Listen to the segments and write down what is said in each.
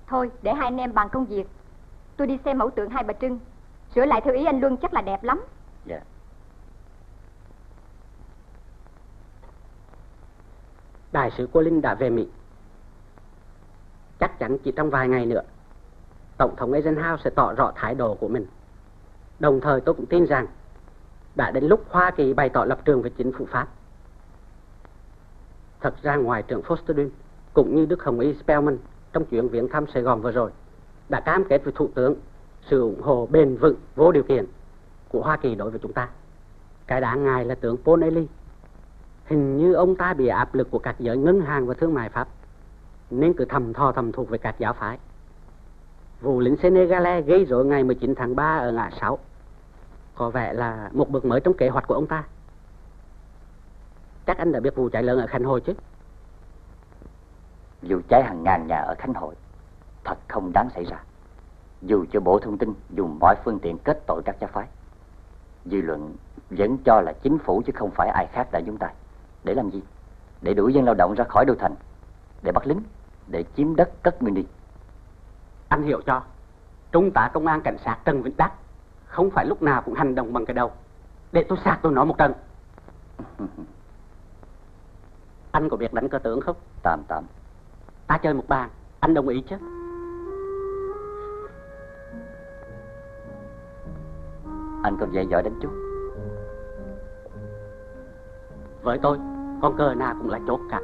Thôi để hai anh em bàn công việc. Tôi đi xem mẫu tượng Hai Bà Trưng, sửa lại theo ý anh Luân chắc là đẹp lắm. Dạ. Đại sứ cô Linh đã về Mỹ. Chắc chắn chỉ trong vài ngày nữa, Tổng thống Eisenhower sẽ tỏ rõ thái độ của mình. Đồng thời tôi cũng tin rằng đã đến lúc Hoa Kỳ bày tỏ lập trường với chính phủ Pháp. Thật ra Ngoại trưởng Foster Dulles cũng như Đức Hồng Y Spellman trong chuyến viếng thăm Sài Gòn vừa rồi đã cam kết với Thủ tướng sự ủng hộ bền vững vô điều kiện của Hoa Kỳ đối với chúng ta. Cái đáng ngại là tướng Paul Ely, hình như ông ta bị áp lực của các giới ngân hàng và thương mại Pháp nên cứ thầm thuộc với các giáo phái. Vụ lính Senegalese gây rối ngày 19 tháng 3 ở ngã 6 có vẻ là một bước mới trong kế hoạch của ông ta. Chắc anh đã biết vụ cháy lớn ở Khánh Hội chứ? Vụ cháy hàng ngàn nhà ở Khánh Hội thật không đáng xảy ra, dù cho Bộ Thông tin dùng mọi phương tiện kết tội các giáo phái. Dư luận vẫn cho là chính phủ chứ không phải ai khác đã nhúng tay. Để làm gì? Để đuổi dân lao động ra khỏi đô thành, để bắt lính, để chiếm đất cất nguyên đi. Anh hiểu cho, Trung tá công an cảnh sát Trần Vĩnh Đắc không phải lúc nào cũng hành động bằng cái đầu. Để tôi sạc tôi nói một trận. Anh có biết đánh cờ tướng không? Tạm. Ta chơi một bàn, anh đồng ý chứ? Anh còn dạy giỏi đánh chút. Với tôi, con cờ nào cũng là chốt cả.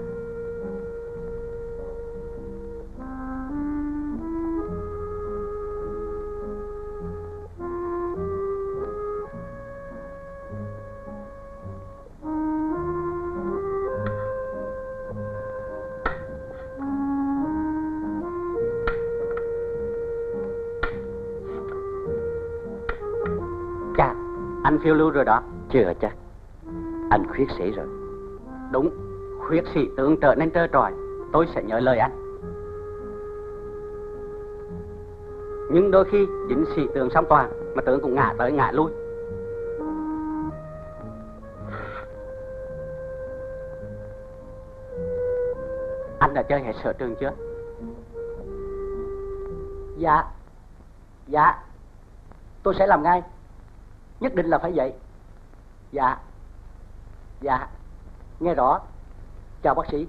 Chà, anh phiêu lưu rồi đó. Chưa chắc. Anh khuyết sĩ rồi. Đúng, khuyết sĩ tướng trở nên trơ trọi. Tôi sẽ nhớ lời anh. Nhưng đôi khi dính sĩ tướng song toàn mà tướng cũng ngã tới ngã lui. Anh đã chơi hết sở trường chưa? Dạ, tôi sẽ làm ngay. Nhất định là phải vậy. Dạ, nghe rõ. Chào bác sĩ.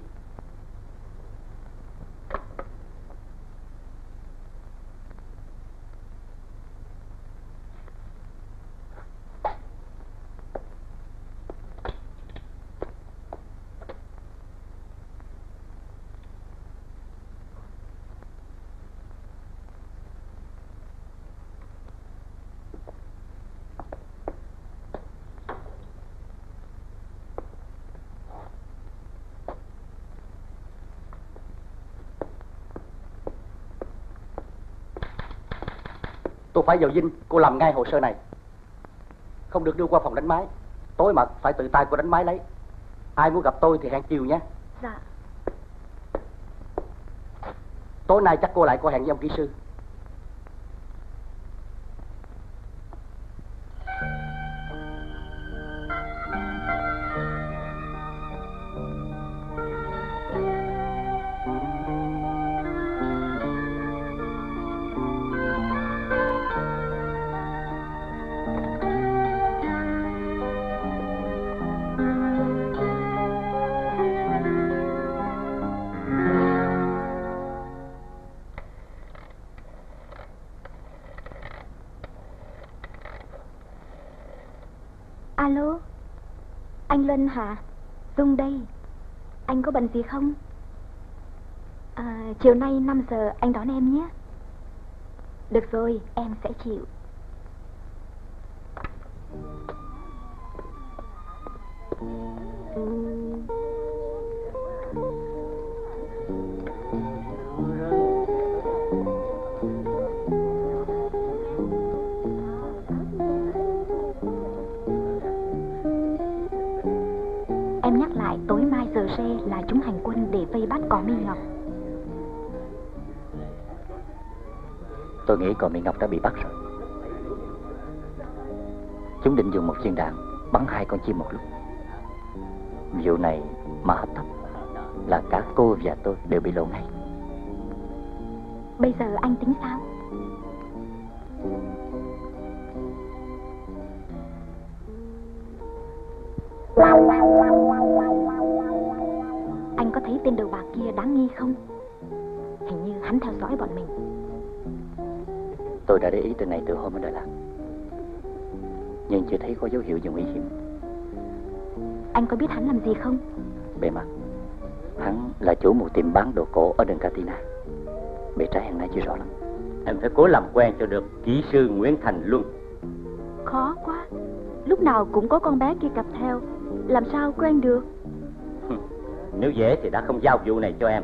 Tôi phải vào dinh, cô làm ngay hồ sơ này. Không được đưa qua phòng đánh máy. Tối mật phải tự tay cô đánh máy lấy. Ai muốn gặp tôi thì hẹn chiều nhé. Dạ. Tối nay chắc cô lại có hẹn với ông kỹ sư. Alo, anh Luân hả? Dung đây. Anh có bận gì không? Chiều nay 5 giờ anh đón em nhé. Được rồi, em sẽ chịu. Em nhắc lại tối mai giờ rê là chúng hành quân để vây bắt Cỏ Mi Ngọc. Tôi nghĩ Cỏ Mi Ngọc đã bị bắt rồi. Chúng định dùng một viên đạn bắn 2 con chim một lúc. Vụ này mà hấp tấp là cả cô và tôi đều bị lộ ngay. Bây giờ anh tính sao? Anh có thấy tên đầu bạc kia đáng nghi không? Hình như hắn theo dõi bọn mình. Tôi đã để ý tên này từ hôm ở Đà Lạt, nhưng chưa thấy có dấu hiệu gì nguy hiểm. Anh có biết hắn làm gì không? Bề mặt, hắn là chủ một tiệm bán đồ cổ ở đường Katina. Bề trái hiện nay chưa rõ lắm. Em phải cố làm quen cho được kỹ sư Nguyễn Thành Luân. Khó quá, lúc nào cũng có con bé kia cặp theo, làm sao quen được? Nếu dễ thì đã không giao vụ này cho em.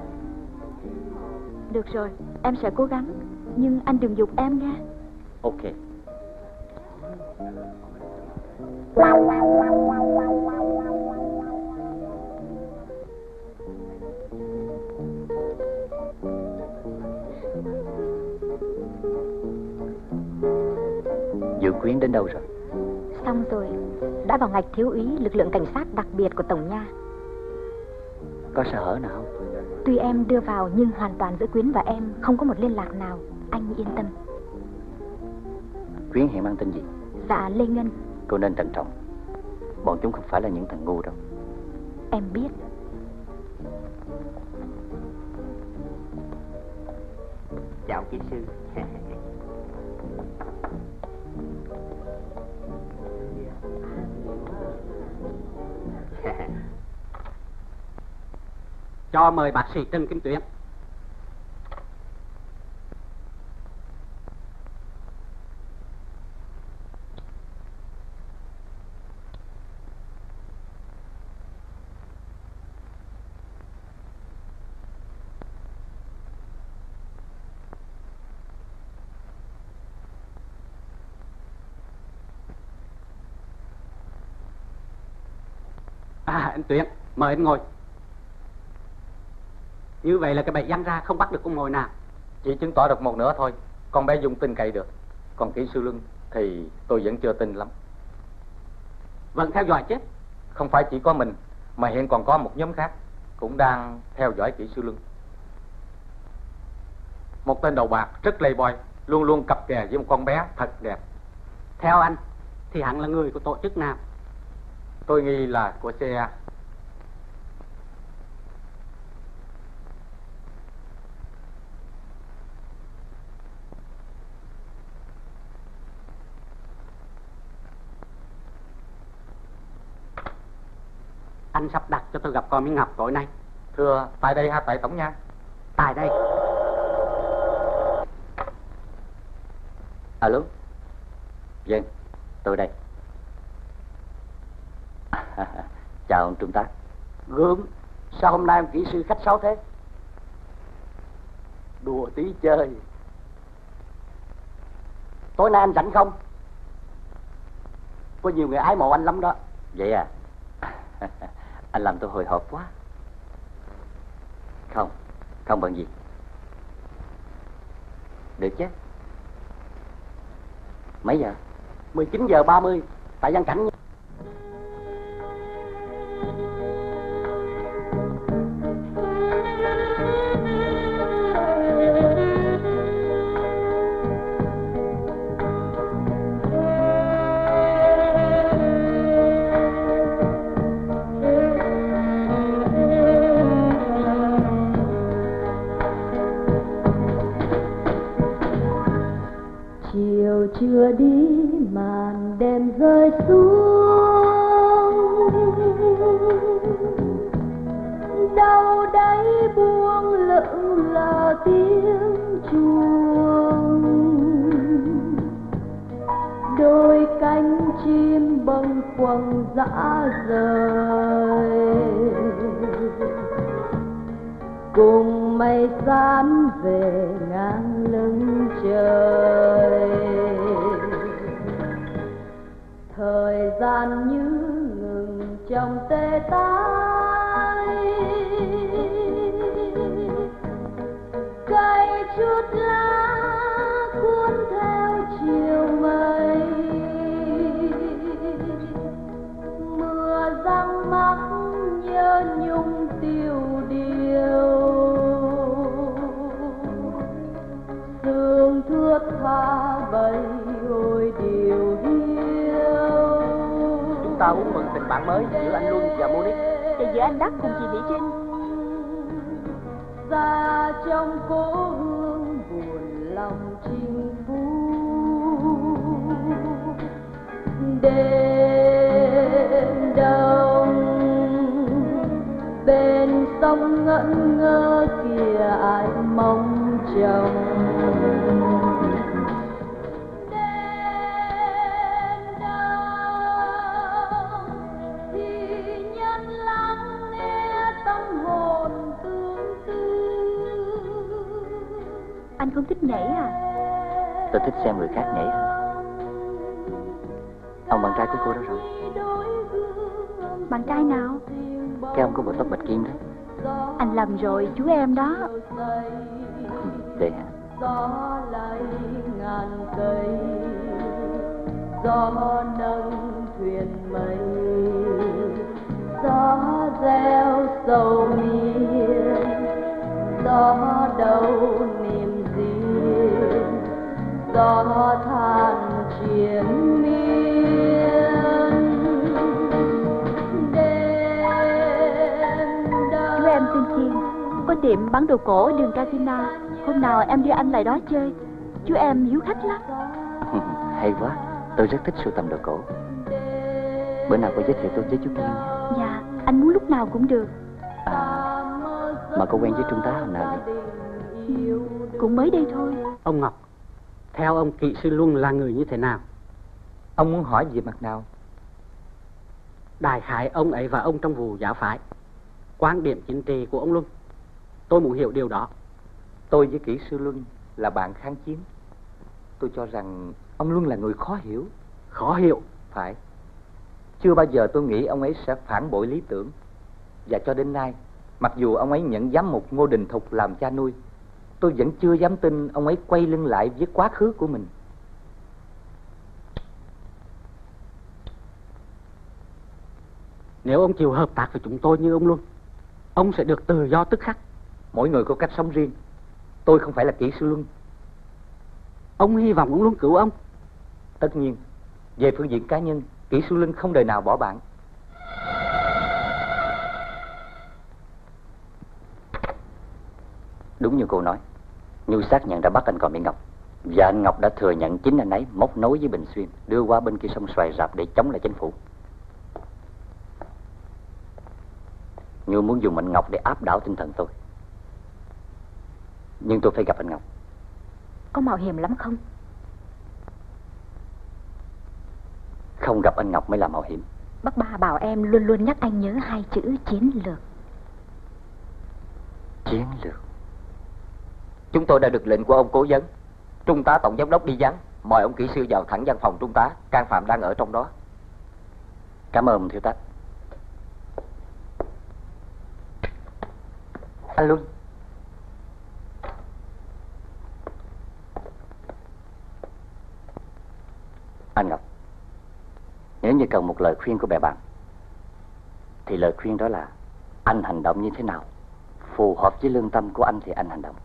Được rồi, em sẽ cố gắng, nhưng anh đừng giục em nha. Ok. Dự Quyến đến đâu rồi? Xong rồi, đã vào ngạch thiếu úy lực lượng cảnh sát đặc biệt của Tổng Nha. Có sơ hở nào không? Tuy em đưa vào nhưng hoàn toàn giữa Quyến và em không có một liên lạc nào. Anh yên tâm. Quyến hiện mang tên gì? Dạ Lê Ngân. Cô nên thận trọng. Bọn chúng không phải là những thằng ngu đâu. Em biết. Chào kỹ sư. Cho mời bác sĩ Trần Kim Tuyến. Anh Tuyến, mời anh ngồi. Như vậy là cái bẫy giăng ra không bắt được con mồi nào. Chỉ chứng tỏ được một nửa thôi. Con bé Dung tin cậy được, còn kỹ sư Luân thì tôi vẫn chưa tin lắm. Vẫn theo dõi chứ? Không phải chỉ có mình, mà hiện còn có một nhóm khác cũng đang theo dõi kỹ sư Luân. Một tên đầu bạc rất playboy, luôn luôn cặp kè với một con bé thật đẹp. Theo anh thì hắn là người của tổ chức nào? Tôi nghi là của CIA. Anh sắp đặt cho tôi gặp con Miếng Ngọc tối nay. Thưa, tại đây ha, tại Tổng Nha? Tại đây. Alo. Vâng, tôi đây. Chào ông Trung tá. Gớm, sao hôm nay ông kỹ sư khách sáo thế? Đùa tí chơi. Tối nay anh rảnh không? Có nhiều người ái mộ anh lắm đó. Vậy à? Anh làm tôi hồi hộp quá. Không bận gì. Được chứ. Mấy giờ? 19:30 tại Văn Cảnh. Chưa đi màn đêm rơi xuống, đâu đấy buông lững lờ tiếng chuông, đôi cánh chim bâng khuâng dã rời, cùng mây xám về ngang lưng trời. Thời gian như ngừng trong tê tái, cây chút lá cuốn theo chiều mây, mưa giăng mắc nhớ nhung tiêu điều, thướt tha bầy ôi điều hiu. Chúng ta uống mừng tình bạn mới giữa anh Luân và Monique. Và giữa anh Đắc cùng chị Mỹ Trinh. Ra trong cố hương buồn lòng chinh phu. Đêm đông bên sông ngẩn ngơ kìa ai mong chồng. Đêm đông thì nhân lắng nghe tâm hồn tương tư. Anh không thích nhảy à? Tôi thích xem người khác nhảy hơn. Ông bạn trai của cô đó rồi. Bạn trai nào? Cái ông có bộ tóc bạch kim đó. Anh lầm rồi, chú em đó. Vậy hả? Gió lay ngàn cây, gió nâng thuyền mây, gió reo sầu miên, gió đầu niềm riêng, gió than triền miên. Chú em tên Chiên, có tiệm bán đồ cổ ở đường Casino. Hôm nào em đưa anh lại đó chơi. Chú em hiếu khách lắm. Hay quá, tôi rất thích sưu tầm đồ cổ. Bữa nào cô giới thiệu tôi với chú Kiên nhé. Dạ, anh muốn lúc nào cũng được. Mà cô quen với Trung tá hôm nào vậy? Cũng mới đây thôi. Ông Ngọc, theo ông kỹ sư Luân là người như thế nào? Ông muốn hỏi về mặt nào? Đại khái ông ấy và ông trong vụ giáo phái, quan điểm chính trị của ông Luân, tôi muốn hiểu điều đó. Tôi với kỹ sư Luân là bạn kháng chiến. Tôi cho rằng ông Luân là người khó hiểu. Khó hiểu? Phải. Chưa bao giờ tôi nghĩ ông ấy sẽ phản bội lý tưởng. Và cho đến nay, mặc dù ông ấy nhận giám mục Ngô Đình Thục làm cha nuôi, tôi vẫn chưa dám tin ông ấy quay lưng lại với quá khứ của mình. Nếu ông chịu hợp tác với chúng tôi như ông Luân, ông sẽ được tự do tức khắc. Mỗi người có cách sống riêng. Tôi không phải là kỹ sư Luân. Ông hy vọng ông Luân cứu ông? Tất nhiên. Về phương diện cá nhân, kỹ sư Luân không đời nào bỏ bạn. Đúng như cô nói, Nhu xác nhận đã bắt anh Còn Mỹ Ngọc. Và anh Ngọc đã thừa nhận chính anh ấy móc nối với Bình Xuyên, đưa qua bên kia sông Xoài Rạp để chống lại chính phủ. Nhu muốn dùng anh Ngọc để áp đảo tinh thần tôi. Nhưng tôi phải gặp anh Ngọc. Có mạo hiểm lắm không? Không gặp anh Ngọc mới là mạo hiểm. Bác ba bảo em luôn luôn nhắc anh nhớ hai chữ chiến lược. Chiến lược? Chúng tôi đã được lệnh của ông cố vấn. Trung tá tổng giám đốc đi vắng, mời ông kỹ sư vào thẳng văn phòng trung tá. Can Phạm đang ở trong đó. Cảm ơn thiếu tá. Anh Luân. Anh Ngọc, nếu như cần một lời khuyên của bè bạn, thì lời khuyên đó là anh hành động như thế nào phù hợp với lương tâm của anh thì anh hành động.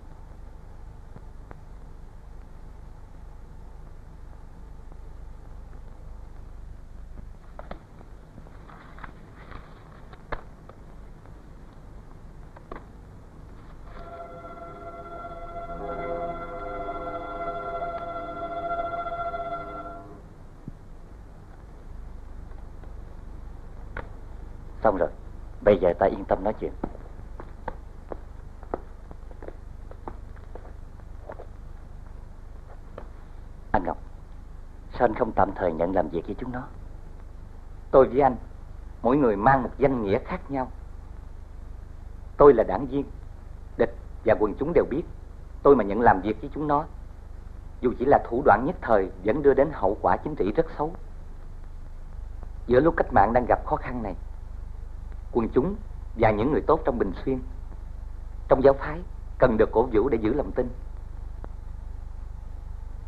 Xong rồi, bây giờ ta yên tâm nói chuyện. Anh Ngọc, sao anh không tạm thời nhận làm việc với chúng nó? Tôi với anh, mỗi người mang một danh nghĩa khác nhau. Tôi là đảng viên, địch và quần chúng đều biết. Tôi mà nhận làm việc với chúng nó, dù chỉ là thủ đoạn nhất thời, vẫn đưa đến hậu quả chính trị rất xấu. Giữa lúc cách mạng đang gặp khó khăn này, quần chúng và những người tốt trong Bình Xuyên, trong giáo phái cần được cổ vũ để giữ lòng tin.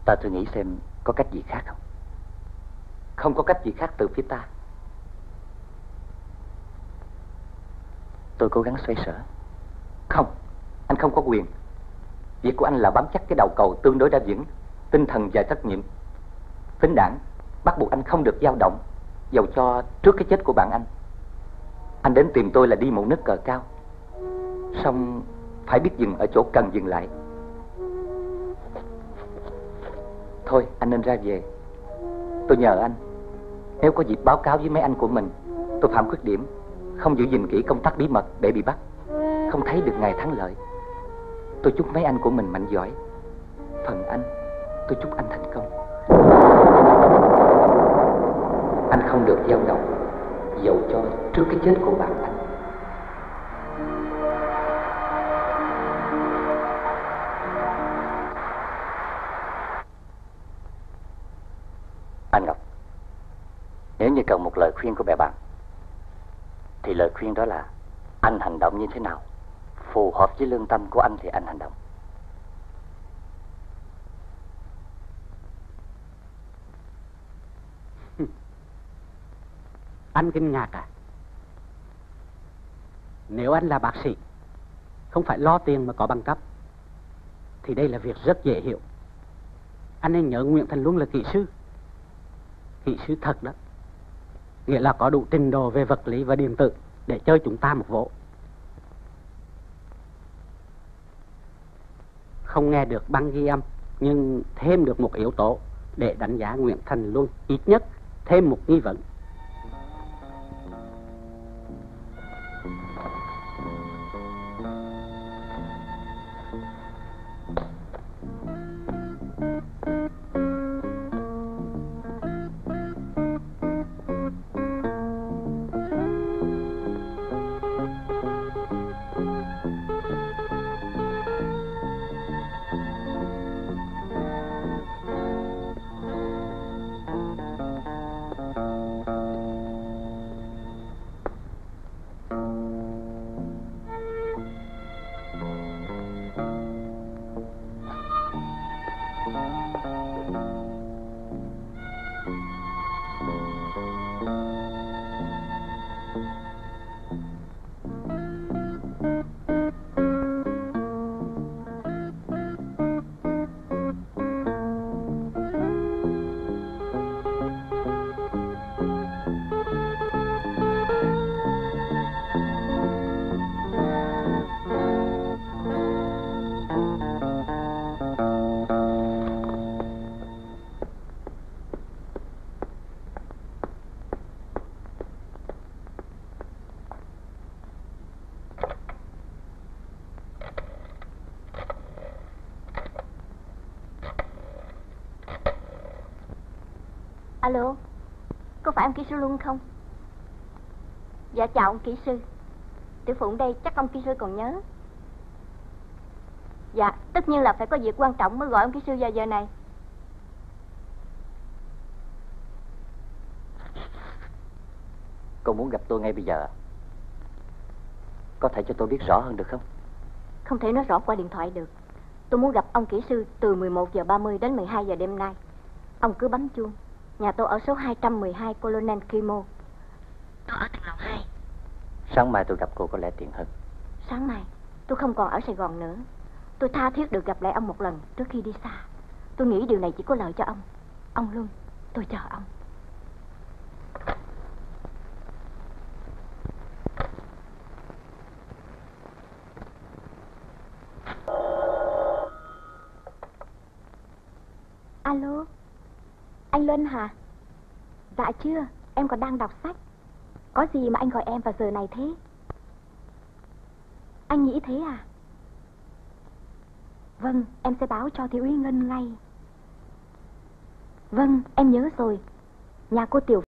Ta thử nghĩ xem có cách gì khác không? Không có cách gì khác từ phía ta. Tôi cố gắng xoay sở. Không, anh không có quyền. Việc của anh là bám chắc cái đầu cầu tương đối đã vững, tinh thần và trách nhiệm. Tính đảng bắt buộc anh không được dao động, dầu cho trước cái chết của bạn anh. Anh đến tìm tôi là đi một nước cờ cao, song phải biết dừng ở chỗ cần dừng lại. Thôi anh nên ra về. Tôi nhờ anh, nếu có dịp báo cáo với mấy anh của mình tôi phạm khuyết điểm, không giữ gìn kỹ công tác bí mật để bị bắt, không thấy được ngày thắng lợi. Tôi chúc mấy anh của mình mạnh giỏi. Phần anh, tôi chúc anh thành công. Anh không được dao động, dầu cho trước cái chết của bạn anh. Anh Ngọc, nếu như cần một lời khuyên của bè bạn, thì lời khuyên đó là anh hành động như thế nào phù hợp với lương tâm của anh thì anh hành động. Anh kinh ngạc à? Nếu anh là bác sĩ, không phải lo tiền mà có bằng cấp, thì đây là việc rất dễ hiểu. Anh nên nhớ Nguyễn Thành Luân là kỹ sư. Kỹ sư thật đó, nghĩa là có đủ trình độ về vật lý và điện tử để chơi chúng ta một vố. Không nghe được băng ghi âm, nhưng thêm được một yếu tố để đánh giá Nguyễn Thành Luân, ít nhất thêm một nghi vấn. Alo, có phải ông kỹ sư Luân không? Dạ chào ông kỹ sư. Tiểu Phụng đây, chắc ông kỹ sư còn nhớ. Dạ, tất nhiên là phải có việc quan trọng mới gọi ông kỹ sư vào giờ này. Cô muốn gặp tôi ngay bây giờ à? Có thể cho tôi biết rõ hơn được không? Không thể nói rõ qua điện thoại được. Tôi muốn gặp ông kỹ sư từ 11:30 đến 12 giờ đêm nay. Ông cứ bấm chuông. Nhà tôi ở số 212 Colonel Kimo. Tôi ở tầng lầu 2. Sáng mai tôi gặp cô có lẽ tiện hơn. Sáng mai tôi không còn ở Sài Gòn nữa. Tôi tha thiết được gặp lại ông một lần trước khi đi xa. Tôi nghĩ điều này chỉ có lợi cho ông. Ông Luân, tôi chờ ông. Alo, anh Luân hả? Dạ chưa, em còn đang đọc sách. Có gì mà anh gọi em vào giờ này thế? Anh nghĩ thế à? Vâng, em sẽ báo cho Thị Uy Ngân ngay. Vâng, em nhớ rồi. Nhà cô Tiểu